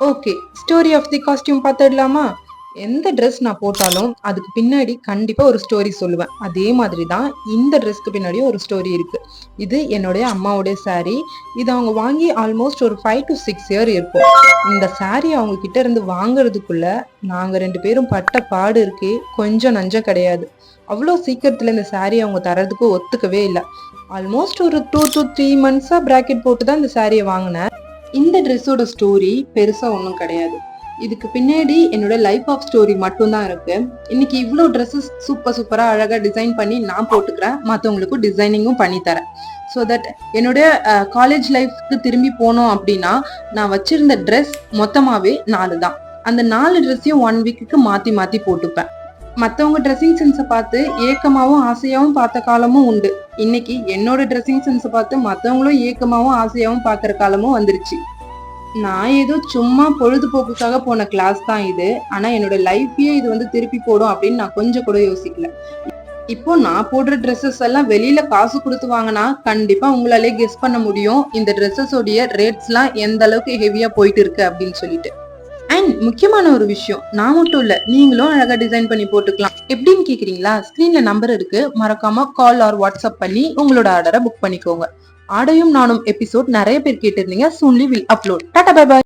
Okay, story of the costume பார்த்துடலாமா? எந்த dress நான் போட்டாலும் அதுக்கு பின்னாடி கண்டிப்பா ஒரு ஸ்டோரி சொல்லுவேன். அதே மாதிரி தான் இந்த ட்ரெஸ்க்கு பின்னாடியும் ஒரு ஸ்டோரி இருக்கு. இது என்னுடைய அம்மாவுடைய சாரி. இது அவங்க வாங்கி ஆல்மோஸ்ட் ஒரு 5 to 6 இயர் இருக்கும். இந்த சாரி அவங்க கிட்ட இருந்து வாங்குறதுக்குள்ள நாங்க 2 பேரும் பட்ட பாடு இருக்கே கொஞ்சம் நஞ்சம் கிடையாது. அவ்வளோ சீக்கிரத்துல இந்த சாரி அவங்க தரதுக்கு ஒத்துக்கவே இல்ல. ஆல்மோஸ்ட் ஒரு 2 to 3 மந்த்ஸா பிராக்கெட் போட்டு தான் இந்த சாரியை வாங்கினேன். இந்த ட்ரெஸ்ஸோட ஸ்டோரி பெருசா ஒன்றும் கிடையாது. இதுக்கு பின்னாடி என்னோட லைஃப் ஆஃப் ஸ்டோரி மட்டும்தான் இருக்கு. இன்னைக்கு இவ்வளோ ட்ரெஸ்ஸஸ் சூப்பரா அழகா டிசைன் பண்ணி நான் போட்டுக்கிறேன். மற்றவங்களுக்கும் டிசைனிங்கும் பண்ணி தரேன். ஸோ தட் என்னுடைய காலேஜ் லைஃப்க்கு திரும்பி போனோம் அப்படின்னா நான் வச்சிருந்த ட்ரெஸ் மொத்தமாவே 4 தான். அந்த 4 ட்ரெஸ்ஸையும் 1 வீக்குக்கு மாத்தி மாத்தி போட்டுப்பேன். மத்தவங்க ட்ரெஸ்ஸிங் சென்ஸை பார்த்து ஏக்கமாவும் ஆசையாவும் பார்த்த காலமும் உண்டு. இன்னைக்கு என்னோட ட்ரெஸ்ஸிங் சென்ஸை பார்த்து மத்தவங்களும் ஏக்கமாவும் ஆசையாவும் பார்க்குற காலமும் வந்துருச்சு. நான் ஏதோ சும்மா பொழுதுபோக்குக்காக போன கிளாஸ் தான் இது. ஆனா என்னோட லைஃபையே இது வந்து திருப்பி போடும் அப்படின்னு நான் கொஞ்சம் கூட யோசிக்கல. இப்போ நான் போடுற ட்ரெஸ்ஸஸ் எல்லாம் வெளியில காசு கொடுத்து வாங்கினா கண்டிப்பா உங்களாலே கெஸ் பண்ண முடியும் இந்த ட்ரெஸ்ஸஸோடைய ரேட்ஸ்லாம் எந்த அளவுக்கு ஹெவியா போயிட்டு இருக்கு அப்படின்னு சொல்லிட்டு. அண்ட் முக்கியமான ஒரு விஷயம், நான் மட்டும் இல்ல, நீங்களும் அழகா டிசைன் பண்ணி போட்டுக்கலாம். எப்படின்னு கேக்குறீங்களா? ஸ்கிரீன்ல நம்பர் இருக்கு, மறக்காம கால் ஆர் வாட்ஸ்அப் பண்ணி உங்களோட ஆர்டரை புக் பண்ணிக்கோங்க. ஆடையும் நானும் எபிசோட் நிறைய பேர் கேட்டிருந்தீங்க. Soonly will upload. Tata bye by.